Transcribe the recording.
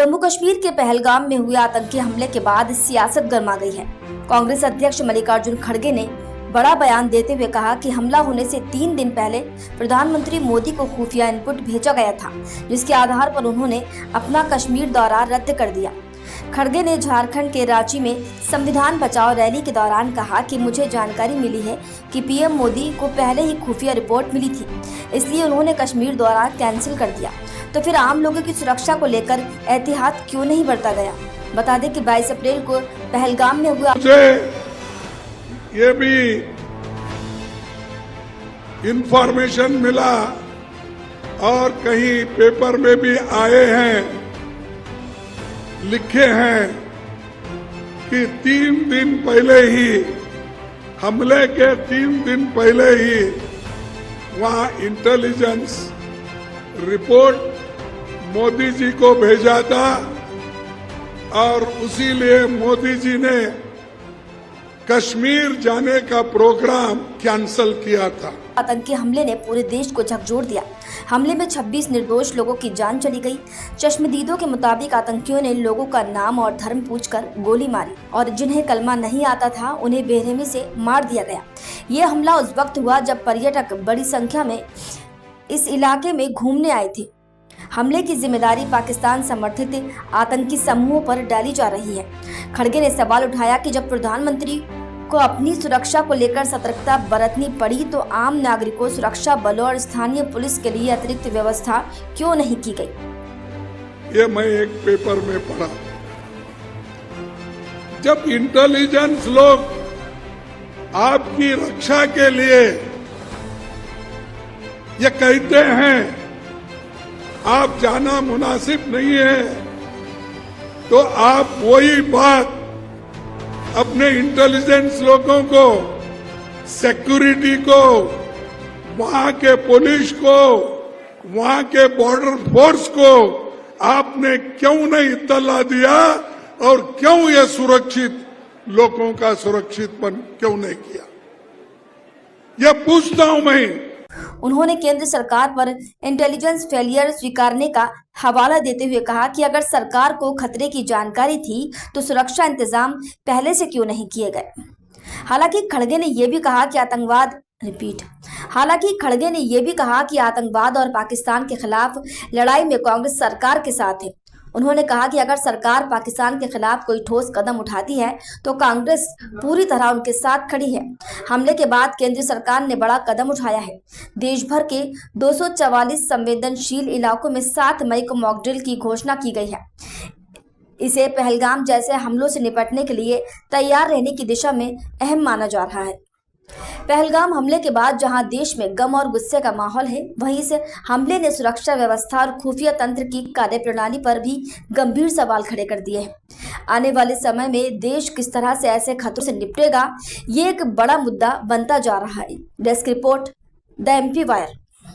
जम्मू कश्मीर के पहलगाम में हुए आतंकी हमले के बाद सियासत गर्मा गई है। कांग्रेस अध्यक्ष मल्लिकार्जुन खड़गे ने बड़ा बयान देते हुए कहा कि हमला होने से 3 दिन पहले प्रधानमंत्री मोदी को खुफिया इनपुट भेजा गया था, जिसके आधार पर उन्होंने अपना कश्मीर दौरा रद्द कर दिया। खड़गे ने झारखंड के रांची में संविधान बचाओ रैली के दौरान कहा कि मुझे जानकारी मिली है कि पीएम मोदी को पहले ही खुफिया रिपोर्ट मिली थी, इसलिए उन्होंने कश्मीर दौरा कैंसिल कर दिया। तो फिर आम लोगों की सुरक्षा को लेकर एहतियात क्यों नहीं बरता गया? बता दें कि 22 अप्रैल को पहलगाम में हुआ ये भी इंफॉर्मेशन मिला और कहीं पेपर में भी आए हैं, लिखे हैं कि 3 दिन पहले ही, हमले के 3 दिन पहले ही वहां इंटेलिजेंस रिपोर्ट मोदी जी को भेजा था और उसीलिए मोदी जी ने कश्मीर जाने का प्रोग्राम कैंसिल किया था। आतंकी हमले ने पूरे देश को झकझोर दिया। हमले में 26 निर्दोष लोगों की जान चली गई। चश्मदीदों के मुताबिक आतंकियों ने लोगों का नाम और धर्म पूछकर गोली मारी और जिन्हें कलमा नहीं आता था उन्हें बेरहमी से मार दिया गया। ये हमला उस वक्त हुआ जब पर्यटक बड़ी संख्या में इस इलाके में घूमने आए थे। हमले की जिम्मेदारी पाकिस्तान समर्थित आतंकी समूहों पर डाली जा रही है। खड़गे ने सवाल उठाया कि जब प्रधानमंत्री को अपनी सुरक्षा को लेकर सतर्कता बरतनी पड़ी तो आम नागरिकों, सुरक्षा बलों और स्थानीय पुलिस के लिए अतिरिक्त व्यवस्था क्यों नहीं की गई? ये मैं एक पेपर में पढ़ा। जब इंटेलिजेंस लोग आपकी रक्षा के लिए ये कहते हैं आप जाना मुनासिब नहीं है, तो आप वही बात अपने इंटेलिजेंस लोगों को, सिक्योरिटी को, वहां के पुलिस को, वहां के बॉर्डर फोर्स को आपने क्यों नहीं इत्तला दिया और क्यों ये सुरक्षित लोगों का सुरक्षितपन क्यों नहीं किया? ये पूछता हूं मैं। उन्होंने केंद्र सरकार पर इंटेलिजेंस फेलियर स्वीकारने का हवाला देते हुए कहा कि अगर सरकार को खतरे की जानकारी थी तो सुरक्षा इंतजाम पहले से क्यों नहीं किए गए? हालांकि खड़गे ने यह भी कहा कि आतंकवाद और पाकिस्तान के खिलाफ लड़ाई में कांग्रेस सरकार के साथ है। उन्होंने कहा कि अगर सरकार पाकिस्तान के खिलाफ कोई ठोस कदम उठाती है तो कांग्रेस पूरी तरह उनके साथ खड़ी है। हमले के बाद केंद्र सरकार ने बड़ा कदम उठाया है। देश भर के 244 संवेदनशील इलाकों में 7 मई को मॉक ड्रिल की घोषणा की गई है। इसे पहलगाम जैसे हमलों से निपटने के लिए तैयार रहने की दिशा में अहम माना जा रहा है। पहलगाम हमले के बाद जहां देश में गम और गुस्से का माहौल है, वहीं इस हमले ने सुरक्षा व्यवस्था और खुफिया तंत्र की कार्यप्रणाली पर भी गंभीर सवाल खड़े कर दिए हैं। आने वाले समय में देश किस तरह से ऐसे खतरों से निपटेगा, ये एक बड़ा मुद्दा बनता जा रहा है। Desk report, the MP wire.